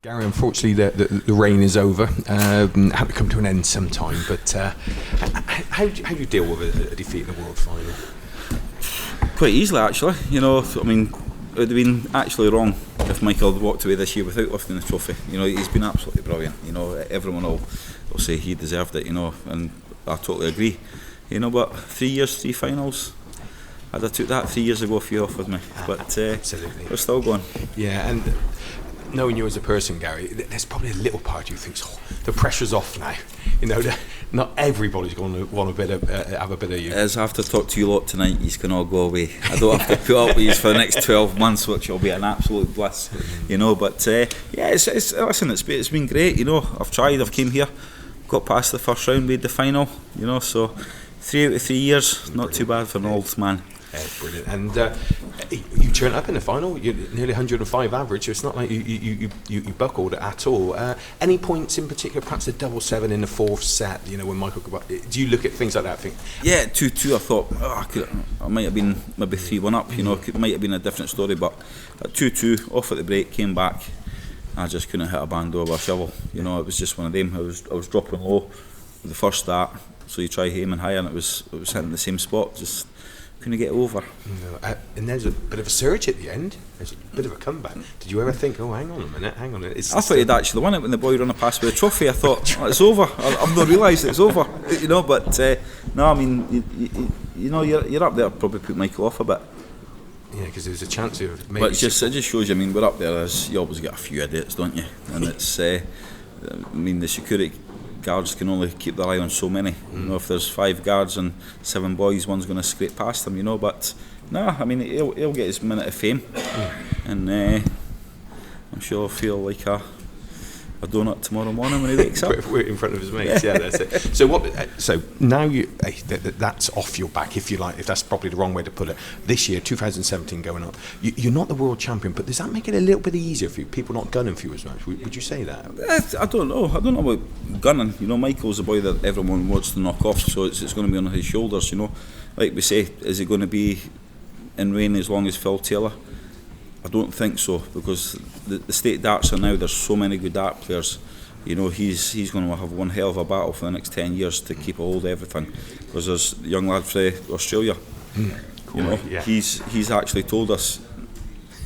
Gary, unfortunately, the reign is over. Had to come to an end sometime. But how do you deal with a defeat in the World Final? Quite easily, actually. You know, I mean, it would have been actually wrong if Michael had walked away this year without lifting the trophy. You know, he's been absolutely brilliant. You know, everyone will say he deserved it. You know, and I totally agree. You know, but 3 years, 3 finals. I'd have took that 3 years ago if you offered me. But absolutely, we're still going. Yeah, and knowing you as a person, Gary, there's probably a little part of you thinks, the pressure's off now. You know, not everybody's going to want have a bit of you. As after talk to you lot tonight, you can all go away. I don't have to put up with you for the next 12 months, which will be an absolute bliss. You know, but yeah, it's been great. You know, I've tried. I've came here, got past the first round, made the final. You know, so 3 out of 3 years, not too bad for an old man. Yeah, brilliant. And you turned up in the final. You're nearly 105 average. So it's not like you buckled at all. Any points in particular? Perhaps the double 7 in the fourth set. You know, when Michael got. Do you look at things like that? Think. Yeah, 2-2. I thought I might have been maybe 3-1 up. You know, it might have been a different story. But at 2-2, off at the break, came back. I just couldn't hit a bando with a shovel. You know, it was just one of them. I was dropping low with the first start. So you try aiming higher, and it was hitting the same spot. Just couldn't get over. No, and there's a bit of a surge at the end. There's a bit of a comeback. Did you ever think, oh, hang on a minute. I thought he'd actually won it when the boy ran past with the trophy. I thought, oh, it's over. I've not realised it's over. You know, but no, I mean, you know, you're up there. Probably put Michael off a bit. Yeah, because there's a chance of maybe. But it just shows you. I mean, we're up there. You always get a few idiots, don't you? And it's. I mean, the security guards can only keep their eye on so many. You know, if there's 5 guards and 7 boys, one's going to scrape past them. You know, but no, I mean, he'll get his minute of fame, and I'm sure he'll feel like a donut tomorrow morning when he wakes up. In front of his mates. Yeah, that's it. So what? So now that's off your back, if you like. If that's probably the wrong way to put it. This year, 2017, going up. You're not the world champion, but does that make it a little bit easier for you? People not gunning for you as much. Would you say that? I don't know. I don't know about gunning. You know, Michael's a boy that everyone wants to knock off, so it's going to be on his shoulders. You know, like we say, is he going to be in reign as long as Phil Taylor? I don't think so, because the state darts are now, there's so many good dart players. You know, he's going to have one hell of a battle for the next 10 years to keep a hold of everything, because there's a young lad from Australia. Cool. You know, yeah. He's actually told us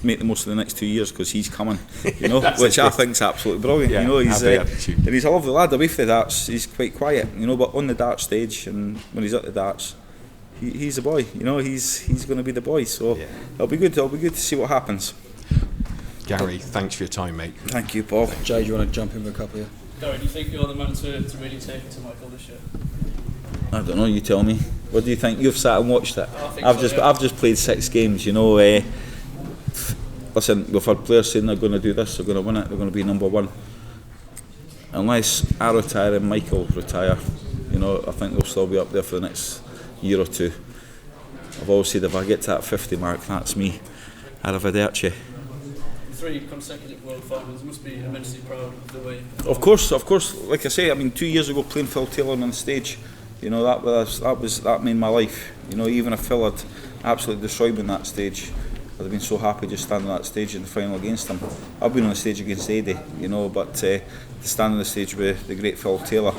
make the most of the next 2 years because he's coming. You know, which I think's absolutely brilliant. Yeah, you know, and he's a lovely lad. Away from the darts, he's quite quiet. You know, but on the dart stage and when he's at the darts, he's a boy. You know, he's going to be the boy. So yeah. It'll be good to see what happens. Gary, thanks for your time, mate. Thank you, Paul. Jay, do you want to jump in with a couple here? Gary, do you think you're the man to really take it to Michael this year? I don't know. You tell me. What do you think? You've sat and watched it. I've just played 6 games. You know. Listen, we've had players saying they're going to do this, they're going to win it, they're going to be number 1. Unless I retire and Michael retire, you know, I think they'll still be up there for the next year or 2. I've always said if I get to that 50 mark, that's me. Arrivederci. 3 consecutive world finals, must be immensely proud of the way. Of course. Like I say, I mean, 2 years ago playing Phil Taylor on the stage, you know, that made my life. You know, even if Phil had absolutely destroyed me on that stage, I'd have been so happy just standing on that stage in the final against him. I've been on the stage against Eddie, you know, but to stand on the stage with the great Phil Taylor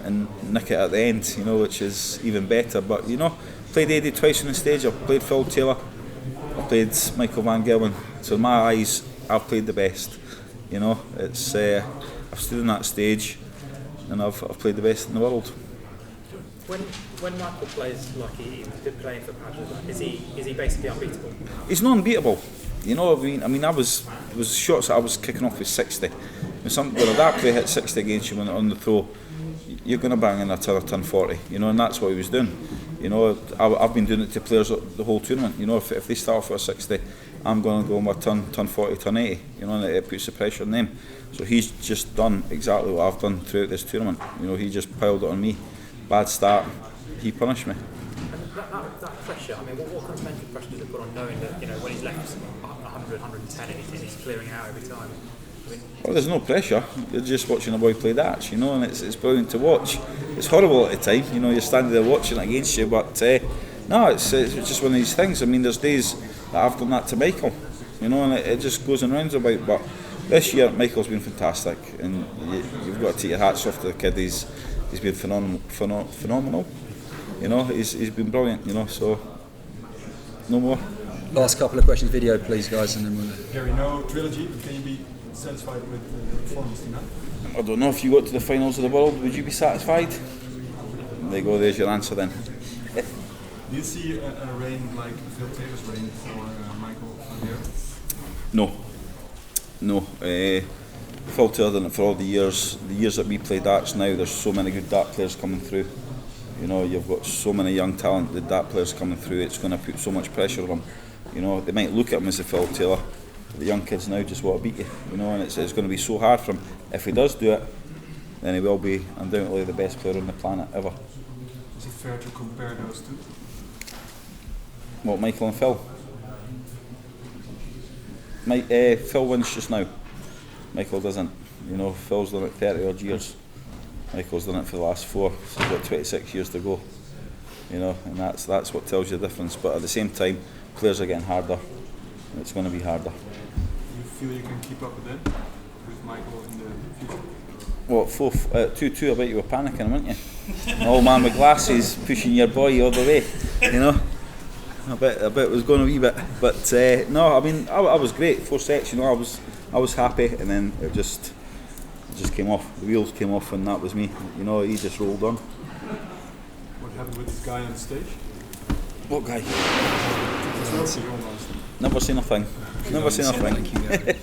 and nick it at the end, you know, which is even better. But, you know, played Eddie twice on the stage, I've played Phil Taylor, I've played Michael van Gerwen. So in my eyes, I've played the best. You know, it's I've stood on that stage and I've played the best in the world. When Michael plays like he's been playing for Padres, is he basically unbeatable? He's not unbeatable. You know, I mean, it was shots that I was kicking off with 60. When a dart player hits 60 against you on the throw, you're going to bang in a ton 40. You know, and that's what he was doing. You know, I've been doing it to players the whole tournament. You know, if they start off with a 60, I'm going to go on my ton 40, ton 80. You know, and it puts the pressure on them. So he's just done exactly what I've done throughout this tournament. You know, he just piled it on me. Bad start, he punished me. And that pressure, I mean, what kind of mental pressure does it put on knowing that, you know, when he's left 100, 110 and he's clearing out every time? I mean, well, there's no pressure. You're just watching a boy play darts, you know, and it's brilliant to watch. It's horrible at the time, you know, you're standing there watching it against you, but no, it's just one of these things. I mean, there's days that I've done that to Michael, you know, and it just goes in rounds about. But This year, Michael's been fantastic, and you've got to take your hats off to the kid. He's been phenomenal. You know, he's been brilliant. You know, so no more. Last couple of questions, video please guys, and then we'll... Gary, no trilogy, but can you be satisfied with the performance tonight? I don't know, if you got to the finals of the world, would you be satisfied? There you go, there's your answer then. Do you see a reign like Phil Taylor's reign for Michael here? No. Phil Taylor done it for all the years that we play darts now. There's so many good dart players coming through. You know, you've got so many young talented dart players coming through, it's going to put so much pressure on them. You know, they might look at him as a Phil Taylor, but the young kids now just want to beat you, you know, and it's going to be so hard for him. If he does do it, then he will be undoubtedly the best player on the planet ever. Is it fair to compare those two? What, Michael and Phil? Phil wins just now. Michael doesn't. You know, Phil's done it 30 odd years. Michael's done it for the last 4, so he's got 26 years to go. You know, and that's what tells you the difference. But at the same time, players are getting harder, and it's going to be harder. Do you feel you can keep up with them, with Michael in the future? What, 2-2, I bet you were panicking, weren't you? An old man with glasses pushing your boy all the way, you know? I bet it was going a wee bit, but no, I mean, I was great, 4 sets, you know, I was happy, and then it just came off, the wheels came off, and that was me, you know, he just rolled on. What happened with this guy on stage? What guy? Trophy almost. Never seen a thing, never seen a thing. Thank you, Gary.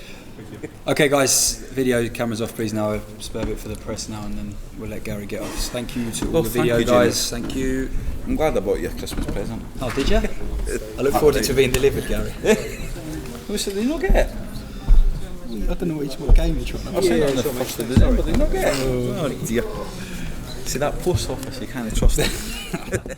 Okay guys, video cameras off please now, spare a bit for the press now and then we'll let Gary get off. Thank you to all the thank video you, guys, thank you. I'm glad I bought you a Christmas present. Oh, did you? I look forward to it being delivered, Gary. Who said did you not get it? I don't know what game you're trying to... I've seen it on the 1st of December, did you not get it? Oh dear. See that post office, you can't trust it.